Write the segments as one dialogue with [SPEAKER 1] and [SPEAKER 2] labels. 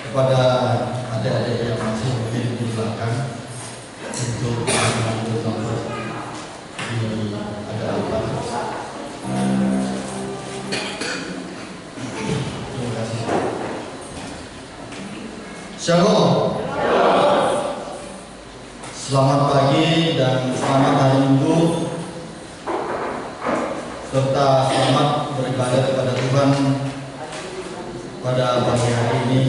[SPEAKER 1] Kepada adik-adik yang masih berdiri di belakang untuk mengambil nomor di ada apa? Terima kasih. Shalom. Selamat pagi dan selamat hari Minggu, serta selamat beribadah kepada Tuhan pada pagi hari ini.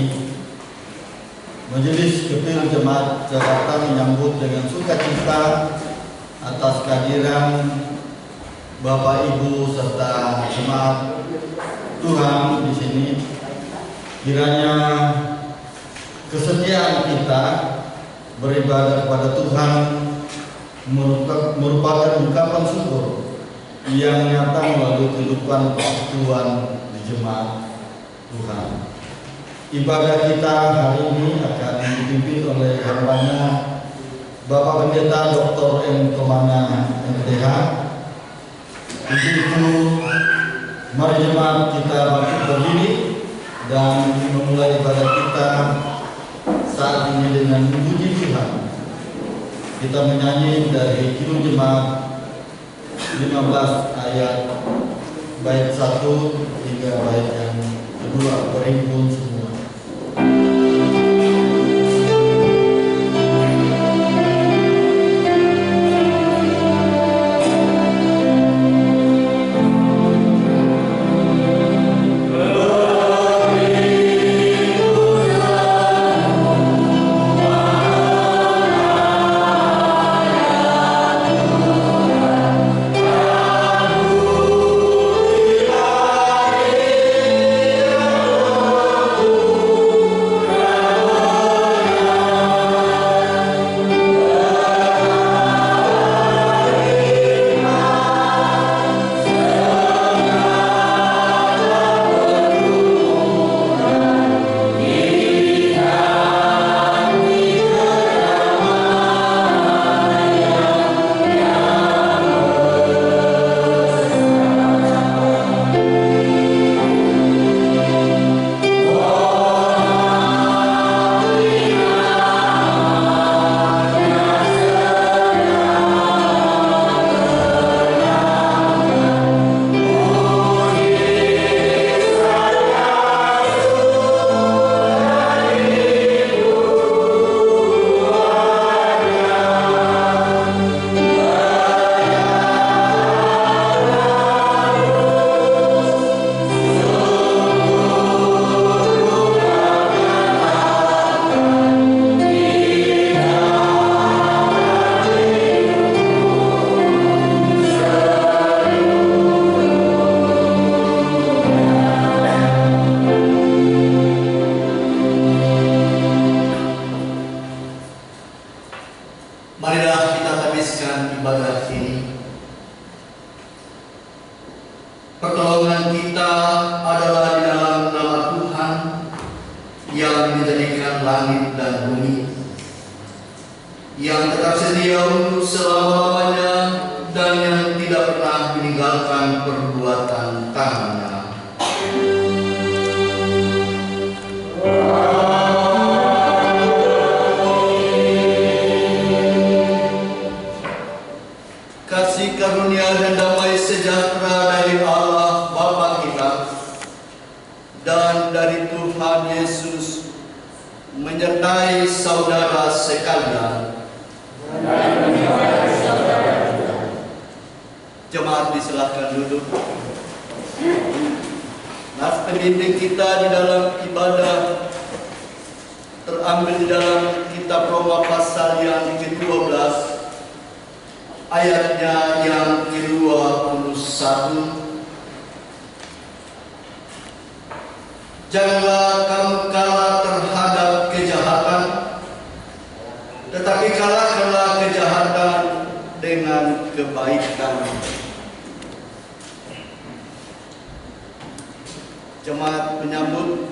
[SPEAKER 1] Majelis Kepil Jemaat Jakarta menyambut dengan sukacita atas kehadiran Bapak Ibu serta jemaat Tuhan di sini. Kiranya kesetiaan kita beribadah kepada Tuhan merupakan ungkapan syukur yang nyata melalui kehidupan persekutuan di jemaat Tuhan. Ibadah kita hari ini akan dipimpin oleh hambanya Bapak Pendeta Dr. M. Tomana MTH. Untuk itu, mari jemaat kita bangkit berdiri dan memulai ibadah kita saat ini dengan memuji Tuhan. Kita menyanyi dari Kidung Jemaat 15 ayat bait 1 hingga bait yang kedua, berimpun semua.
[SPEAKER 2] Jemaat disilahkan duduk. Nas pendidik kita di dalam ibadah terambil di dalam kitab Roma pasal yang ke-12 ayatnya yang ke-21. Janganlah kamu kalah terhadap kejahatan, tetapi kalahkanlah kejahatan dengan kebaikan. Jemaat menyambut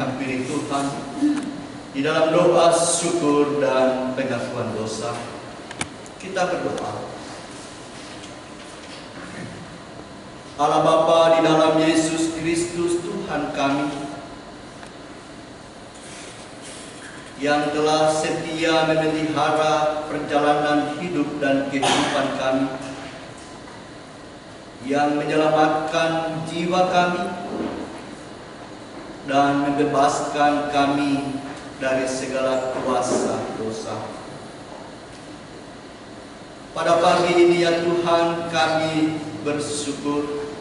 [SPEAKER 2] menghampiri Tuhan di dalam doa syukur dan pengakuan dosa. Kita berdoa. Allah Bapa di dalam Yesus Kristus Tuhan kami, yang telah setia memelihara perjalanan hidup dan kehidupan kami, yang menyelamatkan jiwa kami dan membebaskan kami dari segala kuasa dosa. Pada pagi ini ya Tuhan, kami bersyukur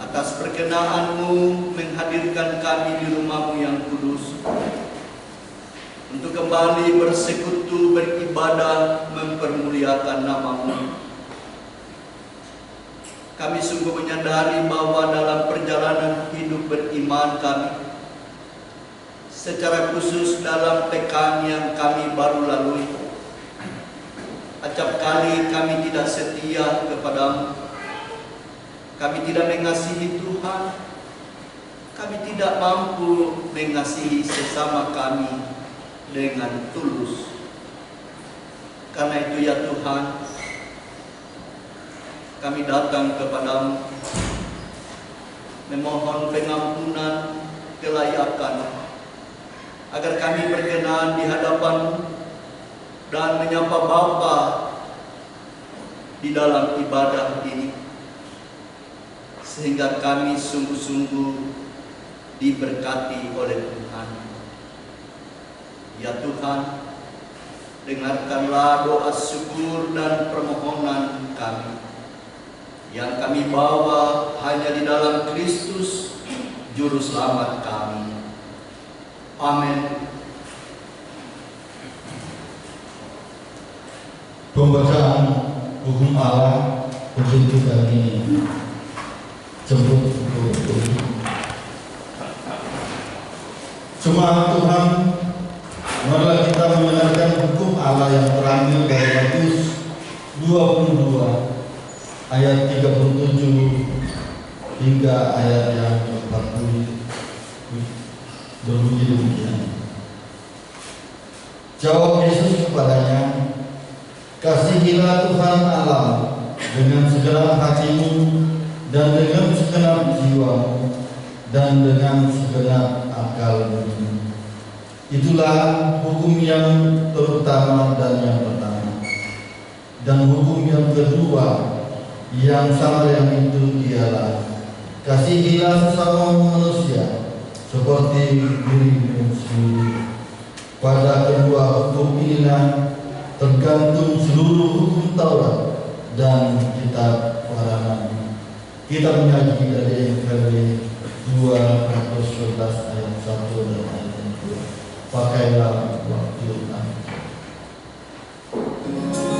[SPEAKER 2] atas perkenan-Mu menghadirkan kami di rumah-Mu yang kudus untuk kembali bersekutu, beribadah, mempermuliakan nama-Mu. Kami sungguh menyadari bahwa dalam perjalanan hidup beriman kami, secara khusus dalam pekan yang kami baru lalui, acap kali kami tidak setia kepada-Mu. Kami tidak mengasihi Tuhan. Kami tidak mampu mengasihi sesama kami dengan tulus. Karena itu ya Tuhan, kami datang kepadamu memohon pengampunan, kelayakan, agar kami berkenan di hadapan dan menyapa Bapa di dalam ibadah ini, sehingga kami sungguh-sungguh diberkati oleh Tuhan. Ya Tuhan, dengarkanlah doa syukur dan permohonan kami, yang kami bawa hanya di dalam Kristus, Juru Selamat kami. Amin.
[SPEAKER 1] Pembacaan hukum Allah untuk kami jemput untuk Jemaat Tuhan, marilah kita mendengarkan hukum Allah yang terambil dari Matius 22 ayat 37 hingga ayat yang 40, berbunyi demikian. Jawab Yesus kepadanya, kasihilah Tuhan Allah dengan segenap hatimu dan dengan segenap jiwamu dan dengan segenap akalmu. Itulah hukum yang terutama dan yang pertama. Dan hukum yang kedua yang sama yang itu ialah, kasihilah sesama manusia seperti dirimu sendiri. Pada kedua hukum inilah tergantung seluruh hukum Taurat dan kitab para nabi. Kita menyaji dari Efesus 2:11 ayat 1 dan ayat 2. Pakailah waktu kami.
[SPEAKER 3] Amen.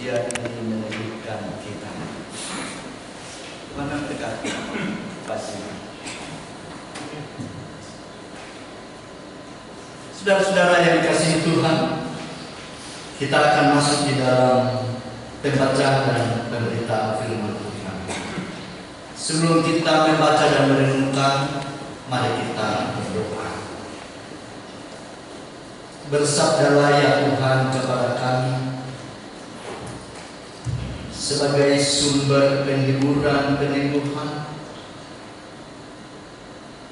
[SPEAKER 2] pujian ini meneguhkan kita. Mana dekat pasti. Saudara-saudara yang dikasihi Tuhan, kita akan masuk di dalam pembacaan dan pemberitaan firman Tuhan. Sebelum kita membaca dan merenungkan, mari kita berdoa. Bersabdalah ya Tuhan kepada kami sebagai sumber penghiburan peneguhan,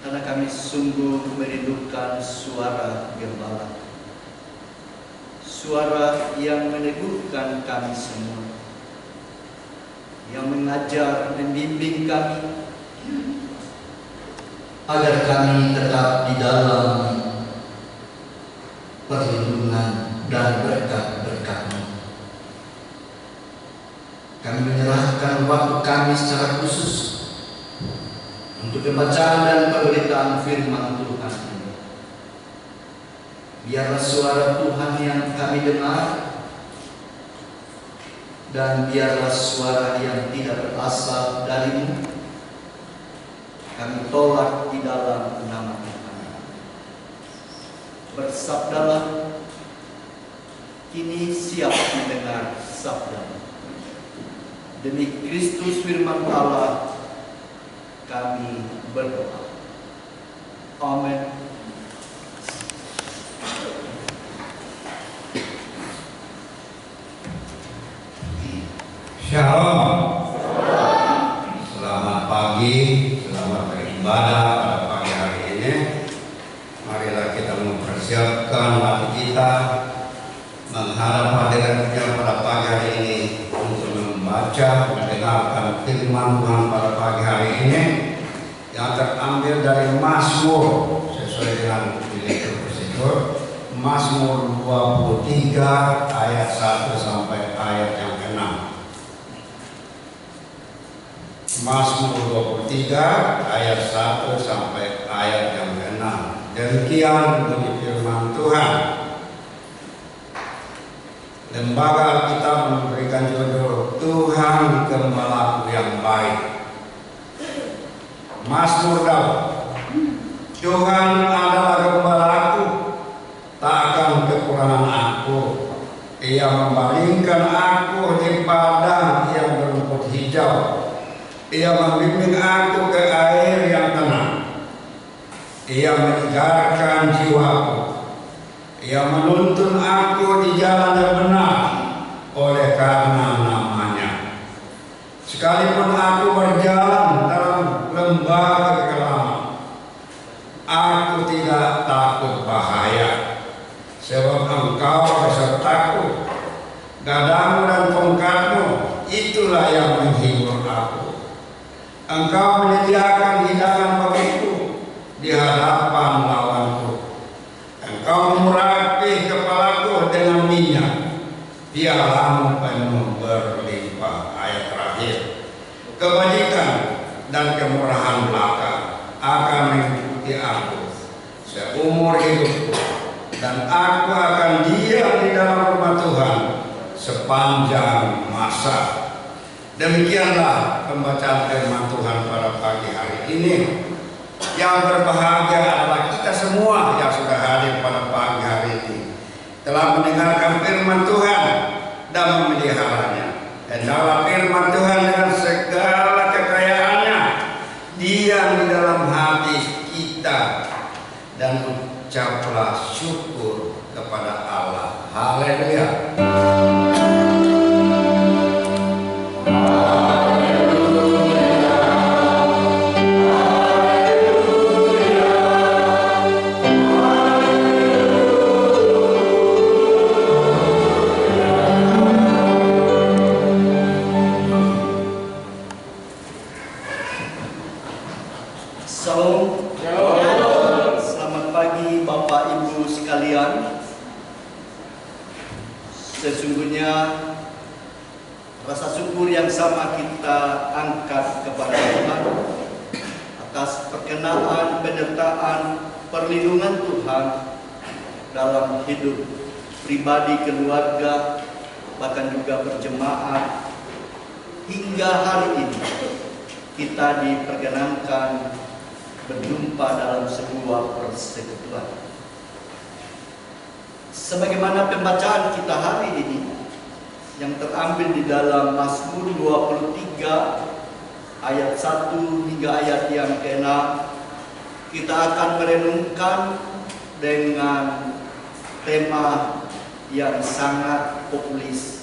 [SPEAKER 2] karena kami sungguh merindukan suara gembala, suara yang meneguhkan kami semua, yang mengajar, membimbing kami, agar kami tetap di dalam perlindungan dan berkat-berkat-Mu. Kami menyerahkan waktu kami secara khusus untuk pembacaan dan pemberitaan firman Tuhan ini. Biarlah suara Tuhan yang kami dengar, dan biarlah suara yang tidak berasal dari-Mu kami tolak di dalam nama Tuhan. Bersabdalah, kini siap mendengar sabda-Mu. Demi Kristus firman Allah kami berdoa. Amin.
[SPEAKER 3] Shalom. Selamat pagi, selamat beribadah pada pagi hari ini. Marilah kita mempersiapkan hati kita menghadap hadiratnya pada pagi hari ini untuk membaca, mendengarkan firman Tuhan pada pagi hari ini yang terambil dari Mazmur sesuai dengan liturgi Mazmur 23 ayat 1 sampai ayat yang ke-6. Mazmur 23 ayat 1 sampai ayat yang ke-6. Demikian bunyi firman Tuhan. Lembaga Alkitab memberikan judul Tuhan Gembalaku yang baik. Mazmur Daud. Tuhan adalah gembalaku, tak akan kekurangan aku. Ia membaringkan aku di padang yang berumput hijau. Ia membimbing aku ke air yang tenang. Ia menyegarkan jiwaku. Ia menuntun aku di jalan yang benar oleh karena namanya. Sekalipun aku berjalan dalam lembah kekelaman, aku tidak takut bahaya, sebab Engkau besertaku. Gadamu dan tongkatmu, itulah yang menghibur aku. Engkau menyediakan hidangan bagiku di hadapan lawanku. Engkau mengurapi kepalaku dengan minyak, pialamu penuh berlimpah. Ayat terakhir. Kebajikan dan kemurahan belaka akan mengikuti aku seumur hidupku, dan aku akan diam di dalam rumah Tuhan sepanjang masa. Demikianlah pembacaan firman Tuhan pada pagi hari ini. Yang berbahagia adalah kita semua yang sudah hadir pada pagi hari ini, telah mendengarkan firman Tuhan dan memeliharanya. Hendaklah firman Tuhan dengan segala kekayaannya diam di dalam hati kita, dan ucaplah syukur kepada Allah. Haleluya.
[SPEAKER 2] Selamat pagi Bapak Ibu sekalian. Sesungguhnya rasa syukur yang sama kita angkat kepada Tuhan atas perkenaan, penyertaan, perlindungan Tuhan dalam hidup pribadi, keluarga, bahkan juga berjemaat, hingga hari ini kita diperkenankan berjumpa dalam sebuah persekutuan. Sebagaimana pembacaan kita hari ini yang terambil di dalam Mazmur 23 ayat 1 hingga ayat yang ke-6, kita akan merenungkan dengan tema yang sangat populis.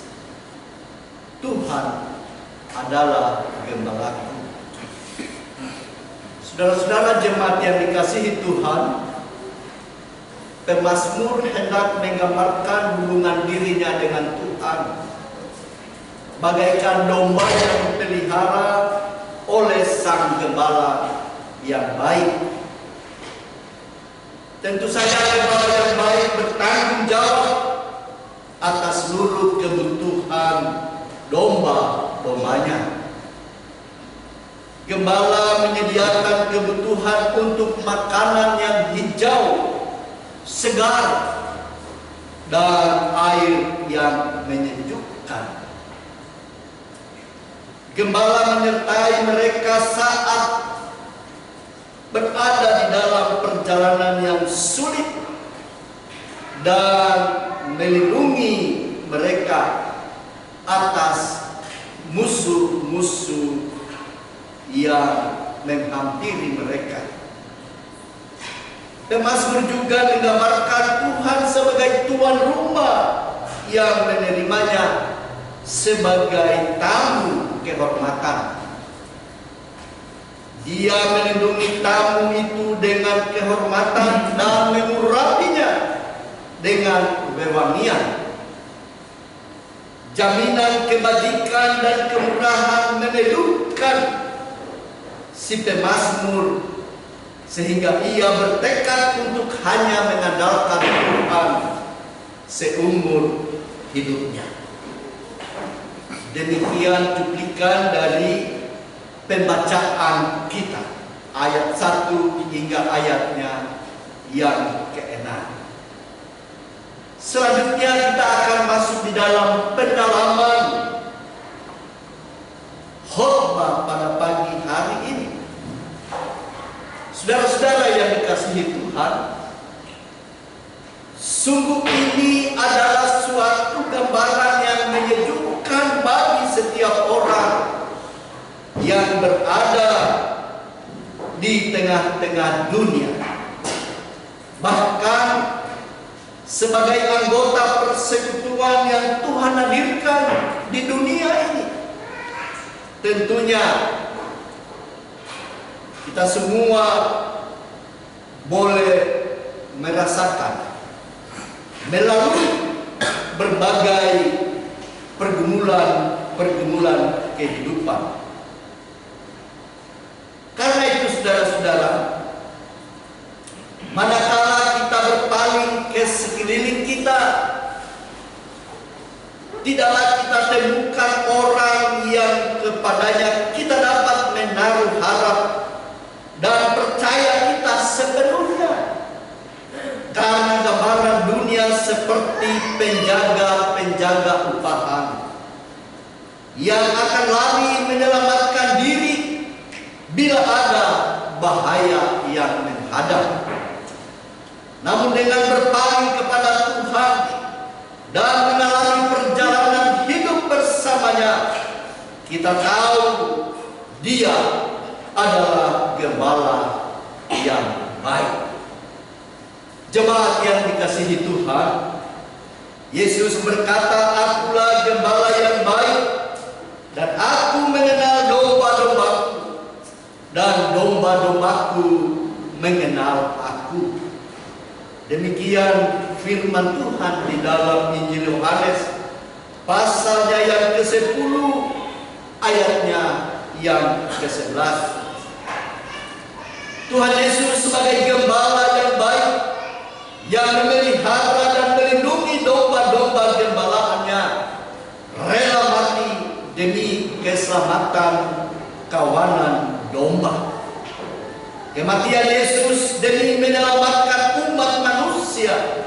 [SPEAKER 2] Tuhan adalah gembalaku. Saudara-saudara jemaat yang dikasihi Tuhan, pemazmur hendak menggambarkan hubungan dirinya dengan Tuhan bagaikan domba yang dipelihara oleh sang gembala yang baik. Tentu saja gembala yang baik bertanggung jawab atas seluruh kebutuhan domba-dombanya. Gembala menyediakan kebutuhan untuk makanan yang hijau, segar, dan air yang menyejukkan. Gembala menyertai mereka saat berada di dalam perjalanan yang sulit dan melindungi mereka atas musuh-musuh yang menghampiri mereka. Pemazmur juga menggambarkan Tuhan sebagai tuan rumah yang menerimanya sebagai tamu kehormatan. Dia melindungi tamu itu dengan kehormatan dan mengurapinya dengan wewangian. Jaminan kebajikan dan kemurahan menelurkan si pemazmur sehingga ia bertekad untuk hanya mengandalkan Tuhan seumur hidupnya. Demikian cuplikan dari pembacaan kita ayat 1 hingga ayatnya yang ke-6. Selanjutnya kita akan masuk di dalam pendalaman khotbah pada pagi hari ini. Saudara-saudara yang dikasihi Tuhan, sungguh ini adalah suatu gambaran yang menyejukkan bagi setiap orang yang berada di tengah-tengah dunia. Bahkan sebagai anggota persekutuan yang Tuhan hadirkan di dunia ini, tentunya kita semua boleh merasakan melalui berbagai pergumulan kehidupan. Karena itu saudara-saudara, manakala kita berpaling ke sekeliling kita, tidaklah kita temukan orang yang kepadanya kita dapat menaruh harap dan percaya kita sepenuhnya. Karena gambaran dunia seperti penjaga-penjaga upahan yang akan lari menyelamatkan diri bila ada bahaya yang menghadap. Namun dengan berpaling kepada Tuhan dan mengalami perjalanan hidup bersamanya, kita tahu Dia adalah gembala yang baik. Jemaat yang dikasihi Tuhan, Yesus berkata, "Akulah gembala yang baik, dan aku mengenal domba-dombaku, dan domba-dombaku mengenal aku." Demikian firman Tuhan di dalam Injil Yohanes pasalnya yang ke-10 ayatnya yang ke-11. Tuhan Yesus sebagai gembala yang baik yang memelihara dan melindungi domba-domba gembalaannya, rela mati demi keselamatan kawanan domba. Kematian Yesus demi menyelamatkan umat manusia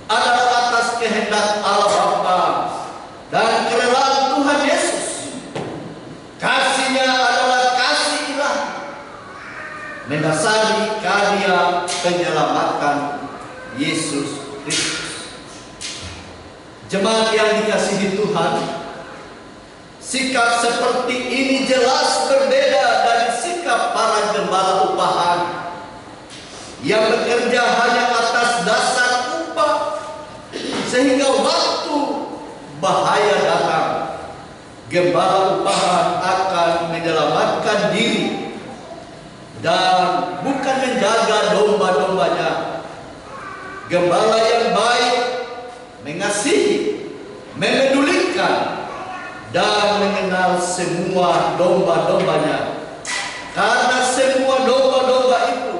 [SPEAKER 2] adalah atas kehendak Allah Bapa dan penyelamatan Yesus Kristus. Jemaat yang dikasihi Tuhan, sikap seperti ini jelas berbeda dari sikap para gembala upahan yang bekerja hanya atas dasar upah, sehingga waktu bahaya datang, gembala upahan akan menyelamatkan diri dan bukan menjaga domba-dombanya. Gembala yang baik mengasihi, memedulikan, dan mengenal semua domba-dombanya, karena semua domba-domba itu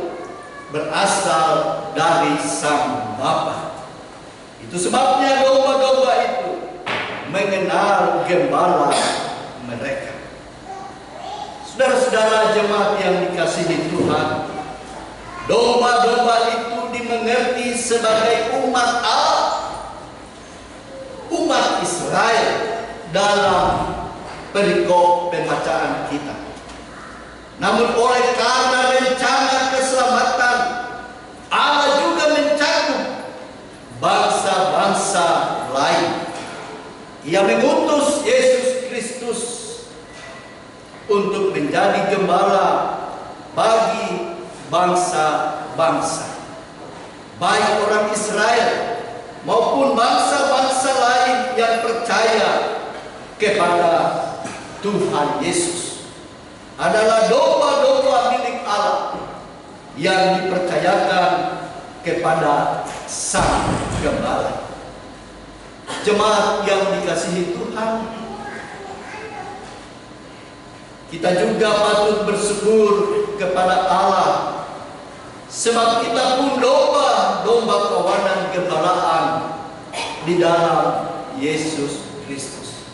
[SPEAKER 2] berasal dari Sang Bapa. Itu sebabnya domba-domba itu mengenal gembala mereka. Saudara-saudara jemaat yang dikasihi Tuhan, domba-domba itu dimengerti sebagai umat Allah, umat Israel dalam perikop pembacaan kita. Namun oleh karena rencana keselamatan, Allah juga mencakup bangsa-bangsa lain. Ia mengutus Yesus Kristus untuk menjadi gembala bagi bangsa-bangsa, baik orang Israel maupun bangsa-bangsa lain yang percaya kepada Tuhan Yesus, adalah domba-domba milik Allah yang dipercayakan kepada Sang Gembala. Jemaat yang dikasihi Tuhan, kita juga patut bersyukur kepada Allah, sebab kita pun domba kawanan gembalaan di dalam Yesus Kristus.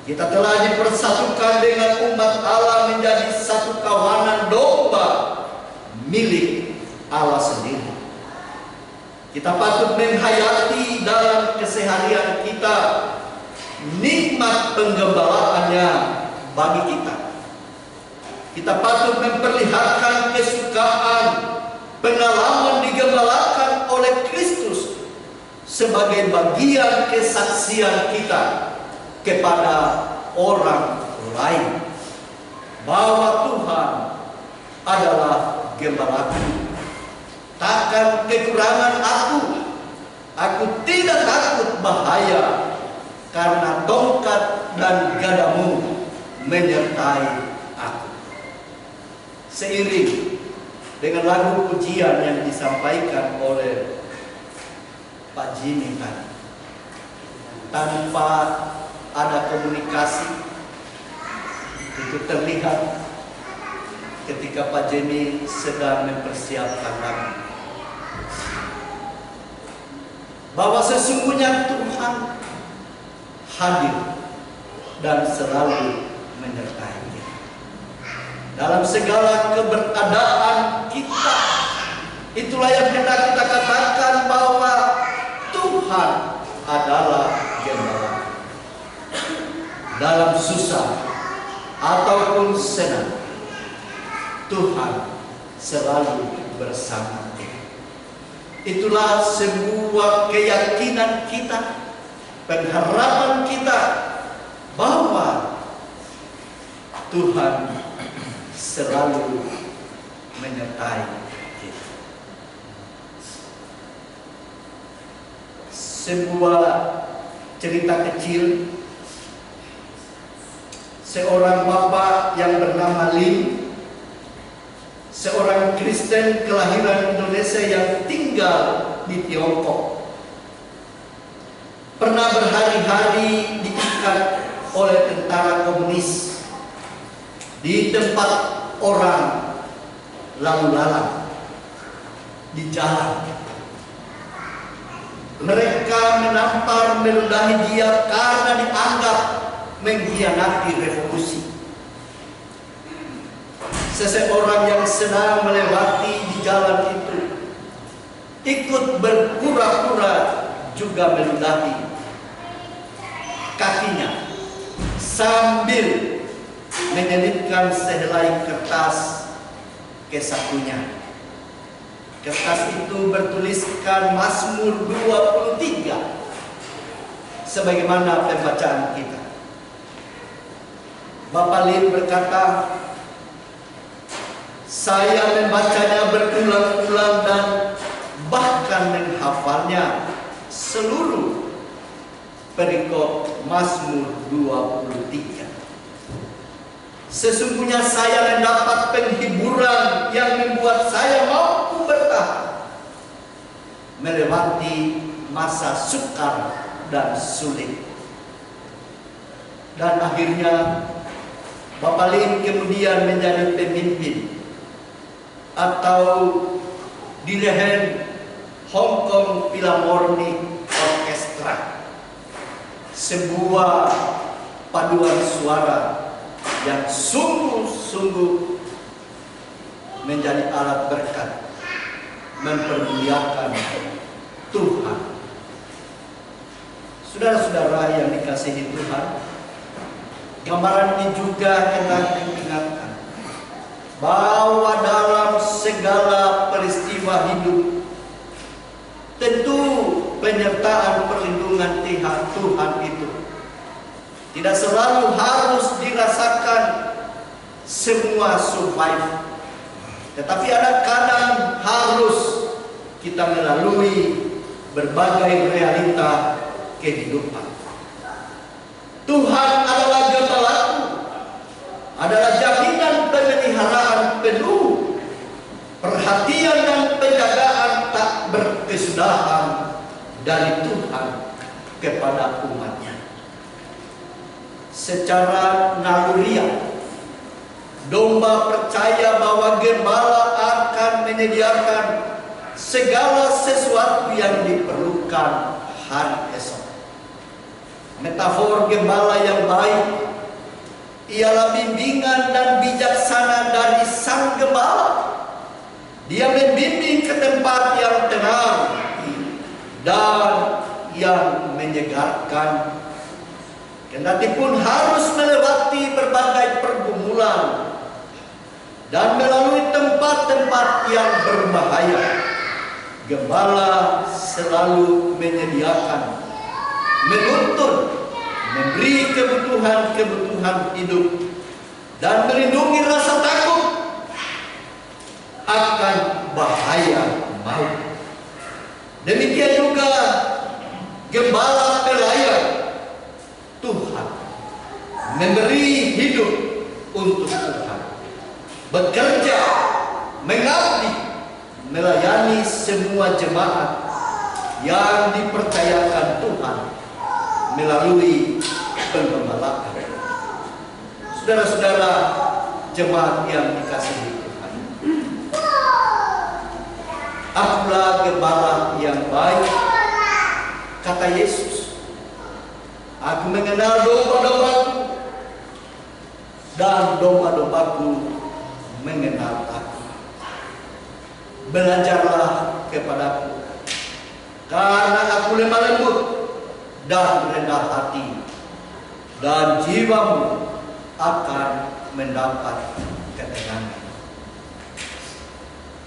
[SPEAKER 2] Kita telah dipersatukan dengan umat Allah menjadi satu kawanan domba milik Allah sendiri. Kita patut menghayati dalam keseharian kita nikmat penggembalaannya bagi kita. Kita patut memperlihatkan kesukaan pengalaman digembalakan oleh Kristus sebagai bagian kesaksian kita kepada orang lain bahwa Tuhan adalah gembalaku. Takkan kekurangan aku tidak takut bahaya, karena tongkat dan gadamu menyertai aku. Seiring dengan lagu pujian yang disampaikan oleh Pak Jimmy tadi, tanpa ada komunikasi, itu terlihat ketika Pak Jimmy sedang mempersiapkan lagu, bahwa sesungguhnya Tuhan hadir dan selalu menyertai kita dalam segala keberadaan kita. Itulah yang hendak kita katakan, bahwa Tuhan adalah gembala. Dalam susah ataupun senang, Tuhan selalu bersama kita. Itulah sebuah keyakinan kita, pengharapan kita, bahwa Tuhan selalu menyertai kita. Sebuah cerita kecil, seorang bapak yang bernama Lim, seorang Kristen kelahiran Indonesia yang tinggal di Tiongkok, pernah berhari-hari diikat oleh tentara komunis di tempat orang lalu lalang di jalan. Mereka menampar, meludahi dia karena dianggap mengkhianati revolusi. Seseorang yang sedang melewati di jalan itu ikut berpura-pura juga meludahi kakinya sambil menyelipkan sehelai kertas ke sakunya. Kertas itu bertuliskan Mazmur 23 sebagaimana pembacaan kita. Bapak Lim berkata, saya membacanya berulang-ulang dan bahkan menghafalnya seluruh perikop Mazmur 23. Sesungguhnya saya mendapat penghiburan yang membuat saya mampu bertahan melewati masa sukar dan sulit. Dan akhirnya Bapak Lim kemudian menjadi pemimpin atau dirjen Hong Kong Philharmonic Orchestra, sebuah paduan suara yang sungguh-sungguh menjadi alat berkat mempermuliakan Tuhan. Saudara-saudara yang dikasihi Tuhan, gambaran ini juga hendak mengingatkan bahwa dalam segala peristiwa hidup tentu penyertaan perlindungan Tuhan itu tidak selalu harus dirasakan semua survive, tetapi ada kadang harus kita melalui berbagai realita kehidupan. Tuhan adalah gembalaku, adalah jaminan pemeliharaan penuh, perhatian dan penjagaan tak berkesudahan dari Tuhan kepada umatnya. Secara naluriah, domba percaya bahwa gembala akan menyediakan segala sesuatu yang diperlukan hari esok. Metafor gembala yang baik ialah bimbingan dan bijaksana dari sang gembala. Dia membimbing ke tempat yang tenang dan yang menyegarkan. Kendati pun harus melewati berbagai pergumulan dan melalui tempat-tempat yang berbahaya, gembala selalu menyediakan, menuntun, memberi kebutuhan-kebutuhan hidup dan melindungi rasa takut akan bahaya maut. Demikian juga gembala pelayan Tuhan, memberi hidup untuk Tuhan, bekerja, mengabdi, melayani semua jemaat yang dipercayakan Tuhan melalui penggembalaan. Saudara-saudara jemaat yang dikasihi Tuhan, akulah gembala yang baik, kata Yesus. Aku mengenal domba-dombaku dan domba-dombaku mengenal aku. Belajarlah kepadaku, karena aku lemah lembut dan rendah hati, dan jiwamu akan mendapat ketenangan.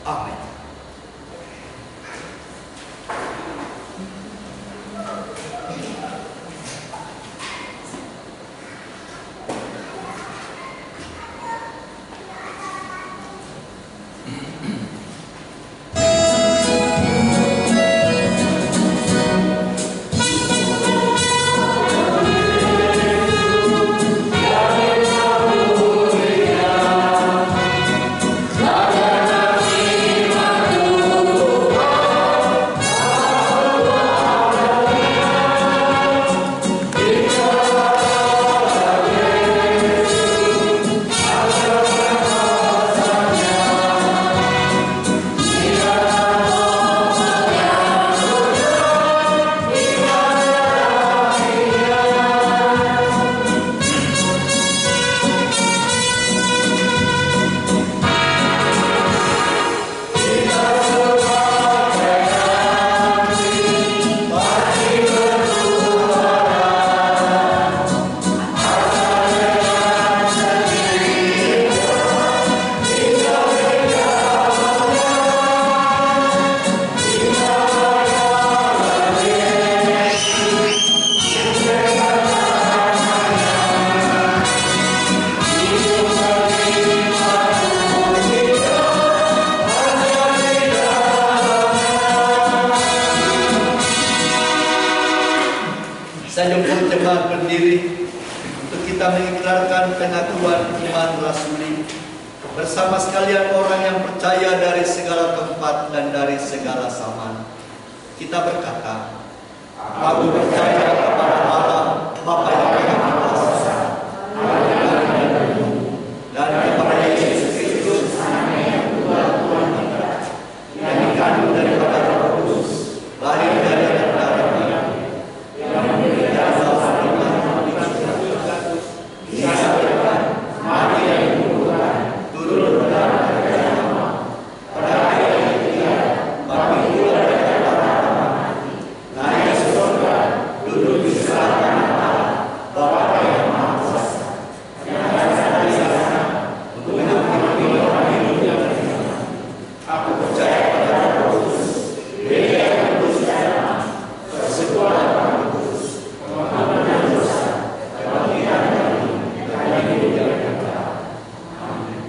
[SPEAKER 2] Amin.
[SPEAKER 4] Terima
[SPEAKER 2] jemaat berdiri untuk kita mengikrarkan pengakuan iman rasuli bersama sekalian orang yang percaya dari segala tempat dan dari segala zaman. Kita berkata, aku percaya kepada Allah Bapa yang Maha Kuasa, dan kepada Yesus Kristus, Anaknya yang Tuhan kita, yang dikandung daripada Roh Kudus, lahir dari anak darah, yang menderita selama 5 tahun di Kristus, disalibkan, mati dan dikuburkan, turun ke dalam kerajaan Allah, pada hari yang ketiga, bangkit pula dari antara mati, naik ke surga, duduk di sebelah kanan Allah, Bapa yang Maha Kuasa, yang akan di sana untuk menghakimi orang hidup dan mati. Aku percaya pada Roh Kudus, Gereja yang kudus dan damai, persekutuan orang kudus, pengampunan dosa, kebangkitan dari dan hidup yang kekal. Amin.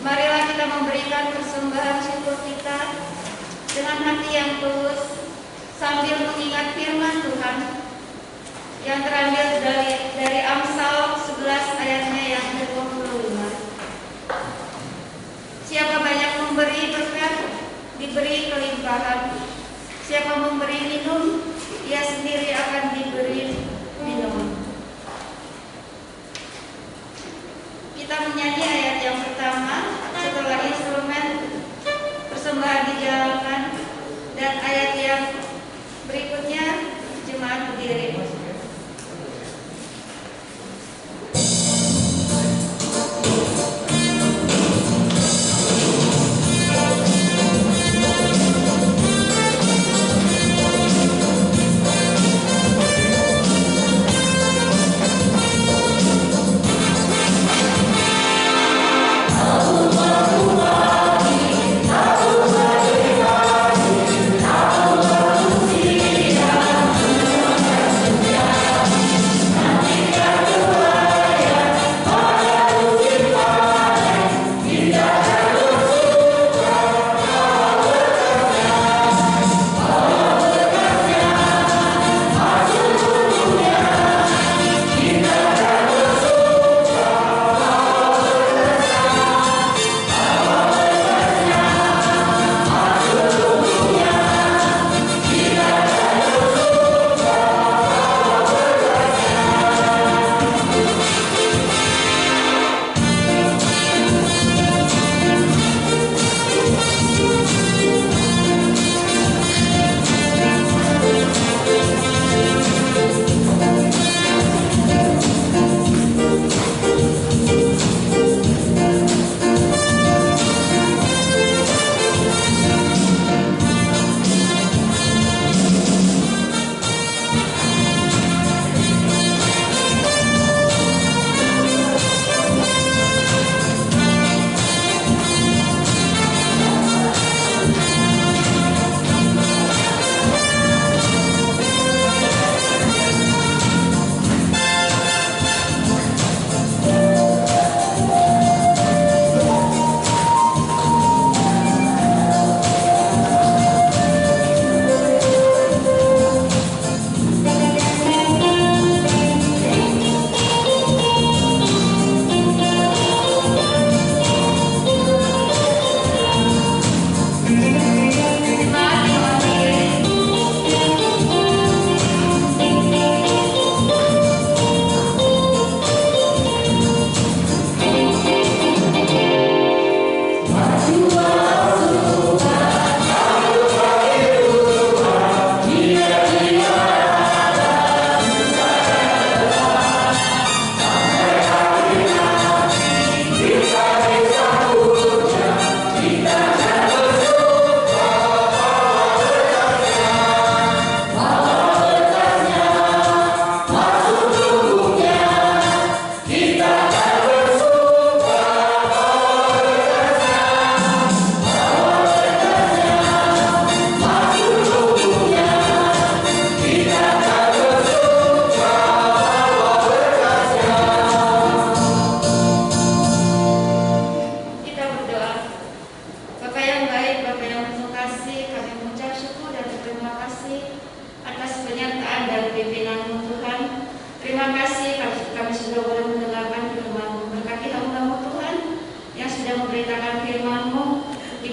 [SPEAKER 4] Marilah kita memberikan persembahan syukur kita dengan hati yang tulus sambil mengingat firman Tuhan yang terambil dari Amsal 11 ayatnya yang ke-25. Siapa banyak memberi berkat, diberi kelimpahan. Siapa memberi minum, ia sendiri akan diberi minum. Kita menyanyi ayat yang pertama setelah instrumen persembahan dijalankan, dan ayat yang berikutnya jemaat berdiri.
[SPEAKER 5] Aku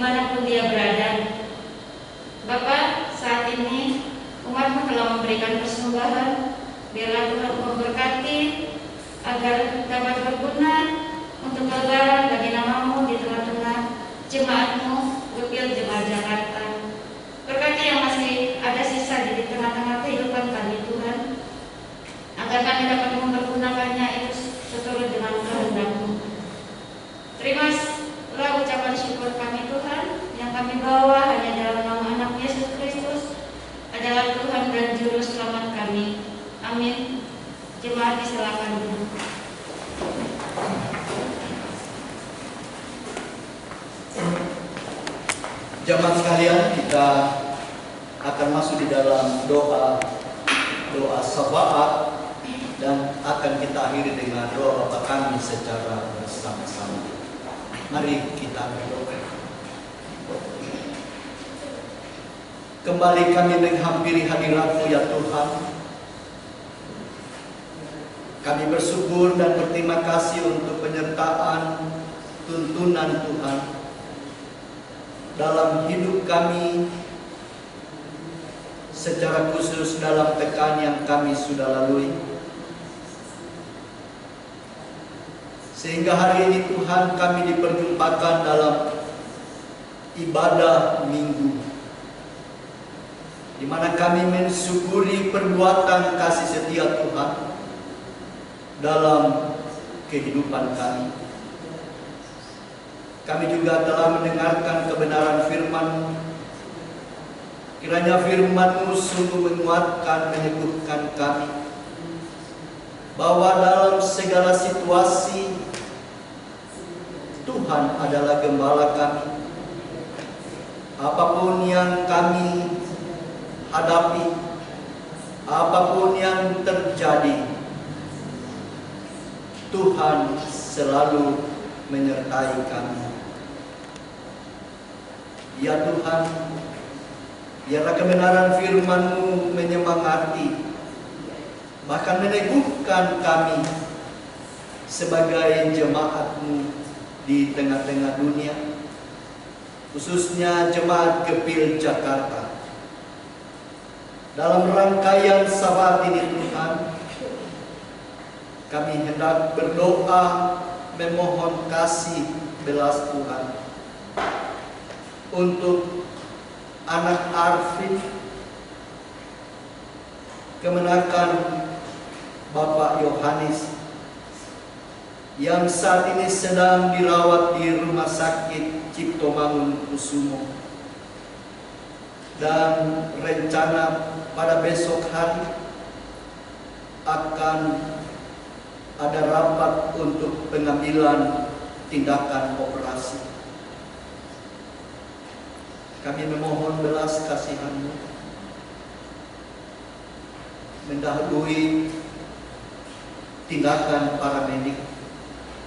[SPEAKER 4] dimanapun dia berada. Bapa, saat ini umat-Mu telah memberikan persembahan. Biarlah Tuhan memberkati agar dapat berguna untuk lebaran bagi nama-Mu di tengah-tengah jemaat-Mu, Gepil Jemaat Jakarta. Berkati yang masih ada sisa di tengah-tengah kehidupan kami Tuhan, agar kami dapat mempergunakannya itu seturut dengan kehendak-Mu. Terimalah ucapan syukur kami Tuhan, yang kami bawa hanya dalam nama anak Yesus Kristus adalah Tuhan dan Juru Selamat kami. Amin. Jemaat disilakan duduk.
[SPEAKER 2] Jemaat sekalian, kita akan masuk di dalam doa syafaat dan akan kita akhiri dengan doa Bapa kami secara bersama-sama. Mari kita berdoa. Kembali kami menghampiri hadirat-Mu ya Tuhan. Kami bersyukur dan berterima kasih untuk penyertaan tuntunan Tuhan dalam hidup kami, secara khusus dalam tekan yang kami sudah lalui. Sehingga hari ini Tuhan kami diperjumpakan dalam ibadah minggu, di mana kami mensyukuri perbuatan kasih setia Tuhan dalam kehidupan kami. Kami juga telah mendengarkan kebenaran firman-Mu. Kiranya firman-Mu sungguh menguatkan, meneguhkan kami, bahwa dalam segala situasi Tuhan adalah gembala kami. Apapun yang kami hadapi, apapun yang terjadi, Tuhan selalu menyertai kami. Ya Tuhan, biarlah kebenaran firman-Mu menyemangati, bahkan meneguhkan kami sebagai jemaat-Mu di tengah-tengah dunia, khususnya jemaat Gepil Jakarta. Dalam rangkaian sabat ini Tuhan, kami hendak berdoa memohon kasih belas Tuhan untuk anak Arvin, kemenakan Bapak Yohanes yang saat ini sedang dirawat di Rumah Sakit Cipto Mangunkusumo, dan rencana pada besok hari akan ada rapat untuk pengambilan tindakan operasi. Kami memohon belas kasihan-Mu mendahului tindakan para medik,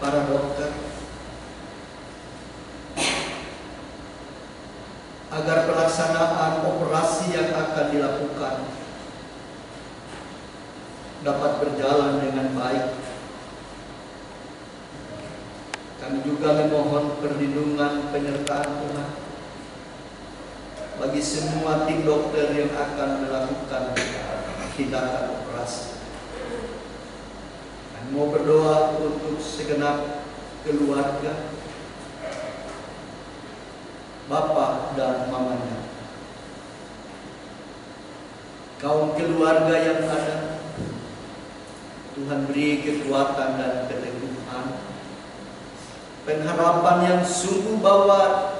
[SPEAKER 2] para dokter, agar pelaksanaan operasi yang akan dilakukan dapat berjalan dengan baik. Kami juga memohon perlindungan penyertaan Tuhan bagi semua tim dokter yang akan melakukan tindakan operasi. Kami mau berdoa untuk segenap keluarga, Bapak dan mamanya, kaum keluarga yang ada. Tuhan beri kekuatan dan keteguhan, pengharapan yang sungguh bahwa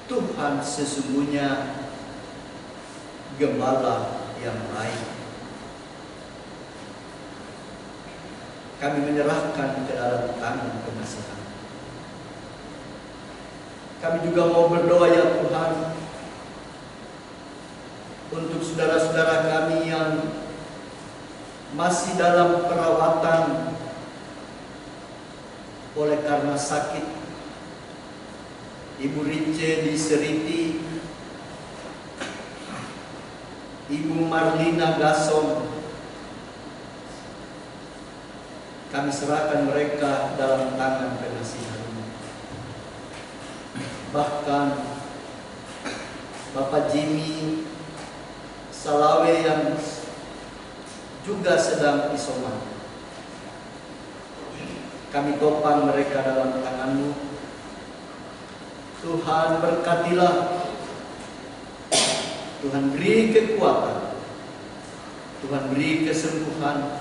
[SPEAKER 2] Tuhan sesungguhnya gembala yang baik. Kami menyerahkan ke dalam tangan kemasihan. Kami juga mau berdoa ya Tuhan untuk saudara-saudara kami yang masih dalam perawatan oleh karena sakit. Ibu Rice di Seriti, Ibu Marlina Gasom, kami serahkan mereka dalam tangan pengasihan-Mu. bahkan Bapak Jimmy Salawe yang juga sedang isoman. Kami topang mereka dalam tangan-Mu. Tuhan berkatilah, Tuhan beri kekuatan, Tuhan beri kesembuhan,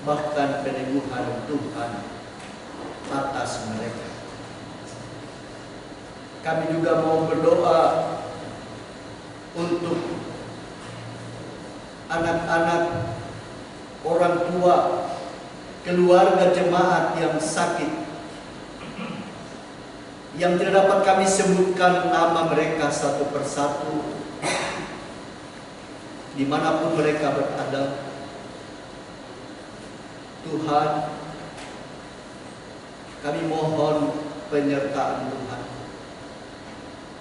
[SPEAKER 2] bahkan peneguhan Tuhan atas mereka. Kami juga mau berdoa untuk anak-anak, orang tua, keluarga jemaat yang sakit, yang tidak dapat kami sebutkan nama mereka satu persatu, dimanapun mereka berada. Tuhan, kami mohon penyertaan Tuhan.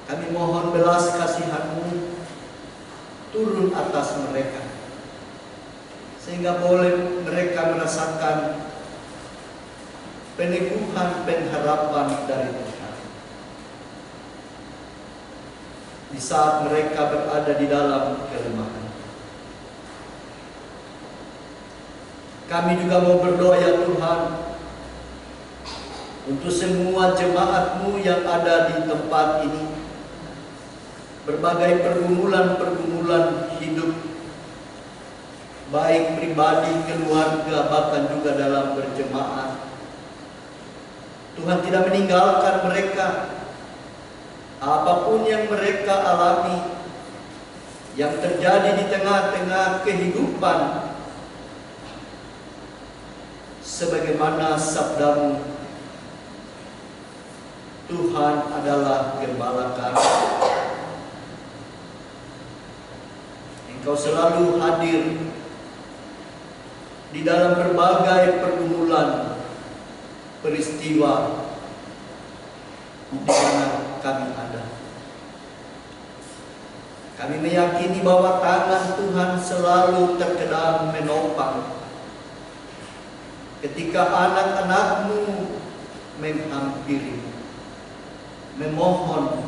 [SPEAKER 2] Kami mohon belas kasihan-Mu turun atas mereka, sehingga boleh mereka merasakan peneguhan pengharapan dari Tuhan. Di saat mereka berada di dalam kelemahan, kami juga mau berdoa ya Tuhan, untuk semua jemaat-Mu yang ada di tempat ini, berbagai pergumulan-pergumulan hidup, baik pribadi, keluarga, bahkan juga dalam berjemaat. Tuhan tidak meninggalkan mereka. Apapun yang mereka alami, yang terjadi di tengah-tengah kehidupan, sebagaimana sabda-Mu, Tuhan adalah gembala kami. Engkau selalu hadir di dalam berbagai pergumulan, peristiwa di mana kami ada. Kami meyakini bahwa tangan Tuhan selalu terkadang menopang ketika anak-anak-Mu menghampiri, memohon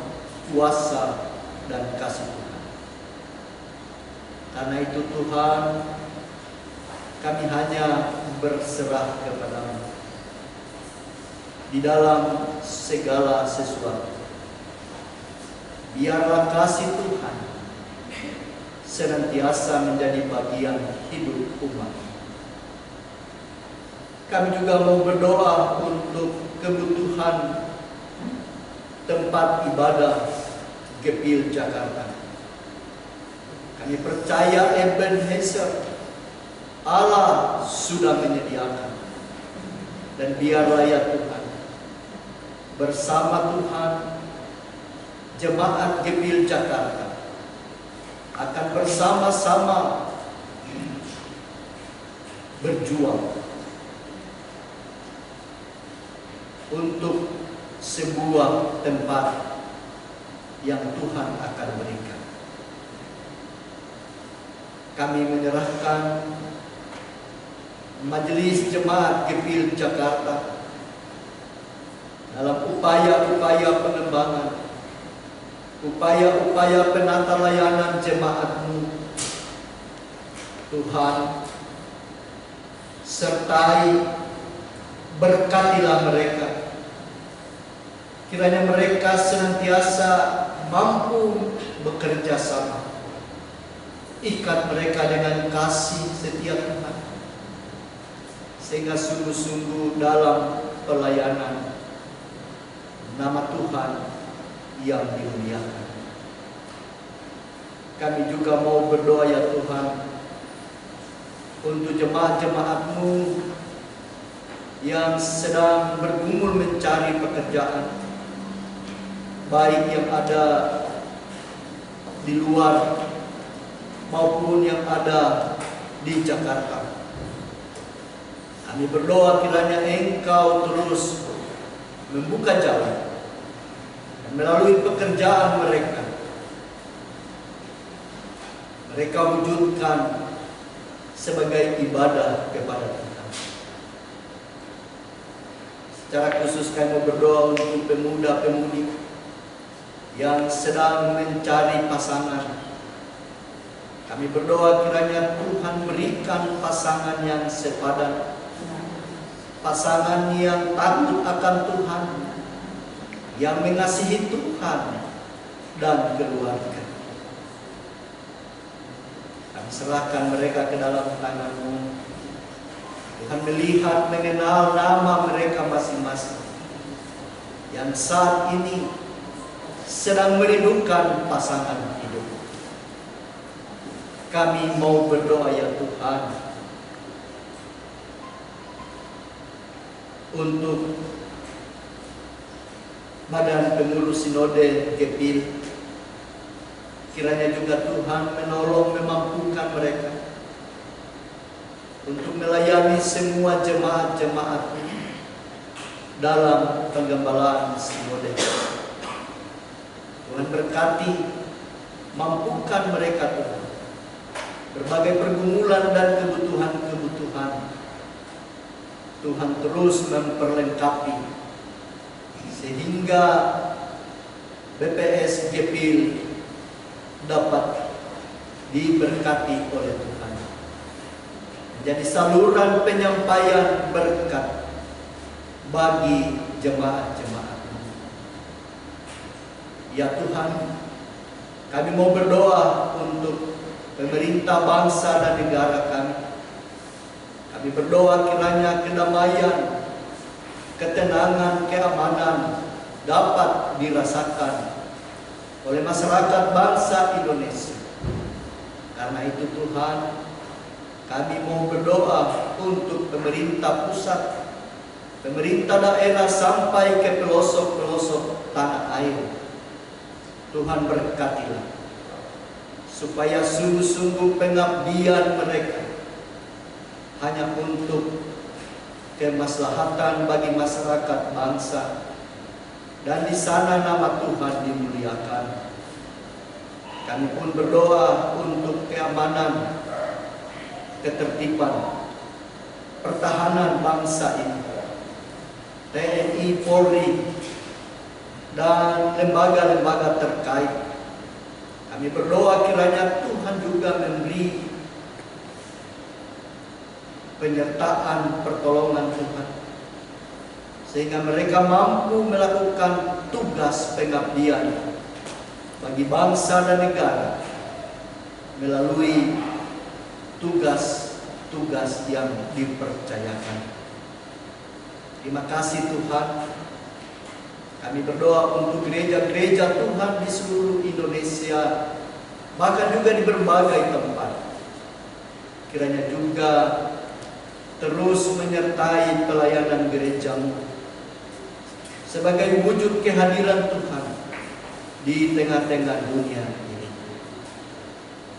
[SPEAKER 2] kuasa dan kasih Tuhan. Karena itu Tuhan, kami hanya berserah kepada-Mu di dalam segala sesuatu. Biarlah kasih Tuhan senantiasa menjadi bagian hidup umat. Kami juga mau berdoa untuk kebutuhan tempat ibadah Gepil Jakarta. Kami percaya Ebenezer, Allah sudah menyediakan. Dan biarlah ya Tuhan, bersama Tuhan, jemaat Gepil Jakarta akan bersama-sama berjuang untuk sebuah tempat yang Tuhan akan berikan. Kami menyerahkan Majelis Jemaat Gepil Jakarta dalam upaya-upaya pengembangan, upaya-upaya penata layanan jemaat-Mu. Tuhan, sertai, berkatilah mereka. Kiranya mereka senantiasa mampu bekerja sama. Ikat mereka dengan kasih setia Tuhan, sehingga sungguh-sungguh dalam pelayanan nama Tuhan yang dimuliakan. Kami juga mau berdoa ya Tuhan untuk jemaat-jemaat-Mu yang sedang bergumul mencari pekerjaan, baik yang ada di luar maupun yang ada di Jakarta. Kami berdoa kiranya Engkau terus membuka jalan dan melalui pekerjaan mereka, mereka wujudkan sebagai ibadah kepada Tuhan. Secara khusus kami berdoa untuk pemuda-pemudi yang sedang mencari pasangan. Kami berdoa kiranya Tuhan berikan pasangan yang sepadan, pasangan yang takut akan Tuhan, yang mengasihi Tuhan dan keluarga. Kami serahkan mereka ke dalam tangan-Mu. Tuhan melihat, mengenal nama mereka masing-masing yang saat ini sedang merindukan pasangan hidup. Kami mau berdoa ya Tuhan untuk Badan Pengurus Sinode Gepil, kiranya juga Tuhan menolong, memampukan mereka untuk melayani semua jemaat-jemaat dalam penggembalaan sinode. Tuhan berkati, mampukan mereka Tuhan, berbagai pergumulan dan kebutuhan-kebutuhan Tuhan terus memperlengkapi, sehingga BPS Gepil dapat diberkati oleh Tuhan, menjadi saluran penyampaian berkat bagi jemaat-jemaat. Ya Tuhan, kami mau berdoa untuk pemerintah bangsa dan negara kami. Kami berdoa kiranya kedamaian, ketenangan, keamanan dapat dirasakan oleh masyarakat bangsa Indonesia. Karena itu Tuhan, kami mau berdoa untuk pemerintah pusat, pemerintah daerah sampai ke pelosok-pelosok tanah air. Tuhan berkatilah, supaya sungguh-sungguh pengabdian mereka hanya untuk kemaslahatan bagi masyarakat bangsa, dan di sana nama Tuhan dimuliakan. Kami pun berdoa untuk keamanan, ketertiban, pertahanan bangsa ini, TNI, Polri, dan lembaga-lembaga terkait. Kami berdoa kiranya Tuhan juga memberi penyertaan, pertolongan Tuhan, sehingga mereka mampu melakukan tugas pengabdian bagi bangsa dan negara melalui tugas-tugas yang dipercayakan. Terima kasih Tuhan. Kami berdoa untuk gereja-gereja Tuhan di seluruh Indonesia, bahkan juga di berbagai tempat. Kiranya juga terus menyertai pelayanan gereja-Mu sebagai wujud kehadiran Tuhan di tengah-tengah dunia ini.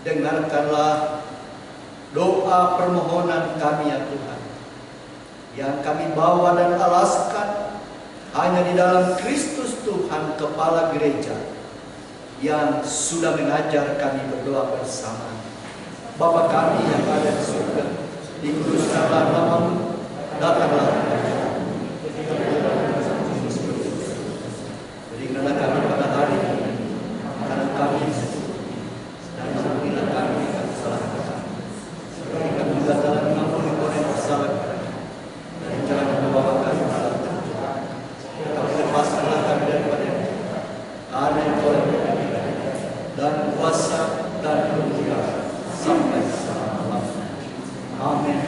[SPEAKER 2] Dengarkanlah doa permohonan kami ya Tuhan, yang kami bawa dan alaskan hanya di dalam Kristus Tuhan, Kepala Gereja, yang sudah mengajar kami berdoa bersama. Bapa kami yang ada di surga, dikuduskanlah nama-Mu, datanglah kerajaan-Mu. Berikanlah kami pada hari ini makanan kami, dan ampunilah kami akan kesalahan kami, seperti kami juga telah mengampuni orang yang bersalah kepada kami, dan jangan membawa kami ke dalam pencobaan, tetapi lepaskanlah kami daripada yang jahat. Karena yang Oleh dan kuasa dan kemuliaan sampai selama-lamanya. Amin.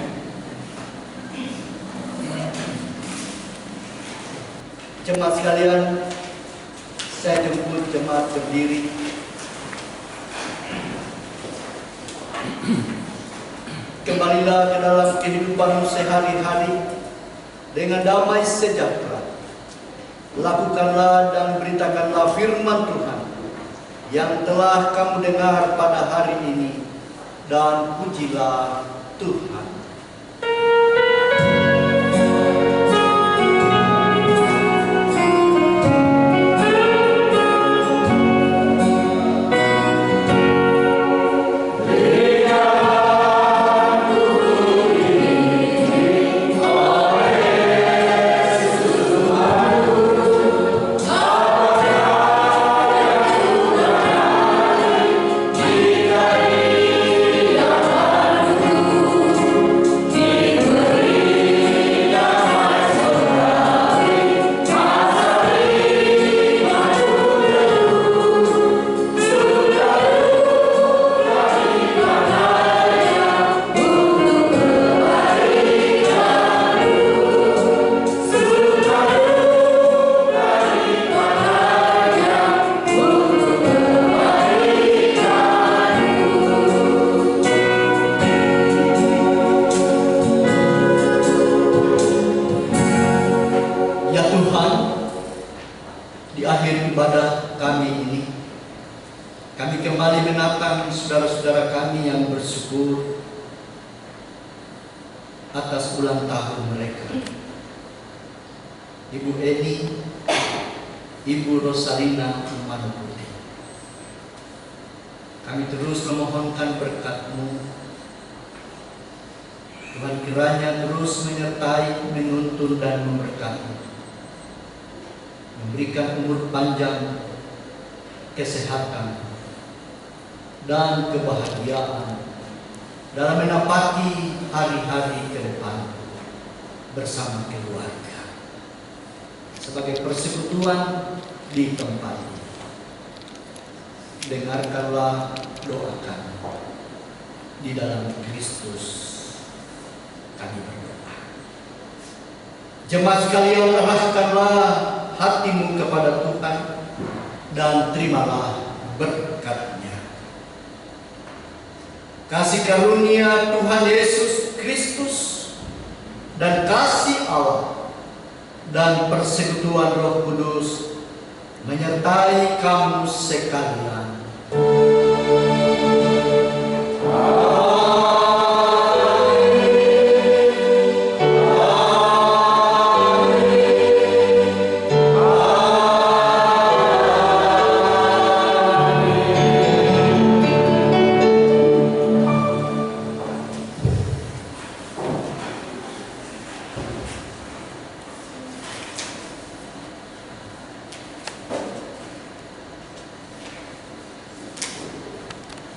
[SPEAKER 2] Jemaat sekalian, saya jemput jemaat berdiri. Kembalilah ke dalam kehidupanmu sehari-hari dengan damai sejahtera. Lakukanlah dan beritakanlah firman Tuhan yang telah kamu dengar pada hari ini, dan pujilah Tuhan.
[SPEAKER 5] Yesus
[SPEAKER 2] di akhir ibadah kami ini, kami kembali menatang saudara-saudara kami yang bersyukur atas ulang tahun mereka. Ibu Eni, Ibu Rosalina Manuputi. Kami terus memohonkan berkat-Mu. Tuhan kiranya terus menyertai, menuntun dan memberkati. Memberikan umur panjang, kesehatan, dan kebahagiaan dalam menapaki hari-hari ke depan bersama keluarga sebagai persekutuan di tempat ini. Dengarkanlah doa kami di dalam Kristus. Kami berdoa. Jemaat sekalian, arahkanlah hatimu kepada Tuhan dan terimalah berkat-Nya. Kasih karunia Tuhan Yesus Kristus dan kasih Allah dan persekutuan Roh Kudus menyertai kamu sekalian.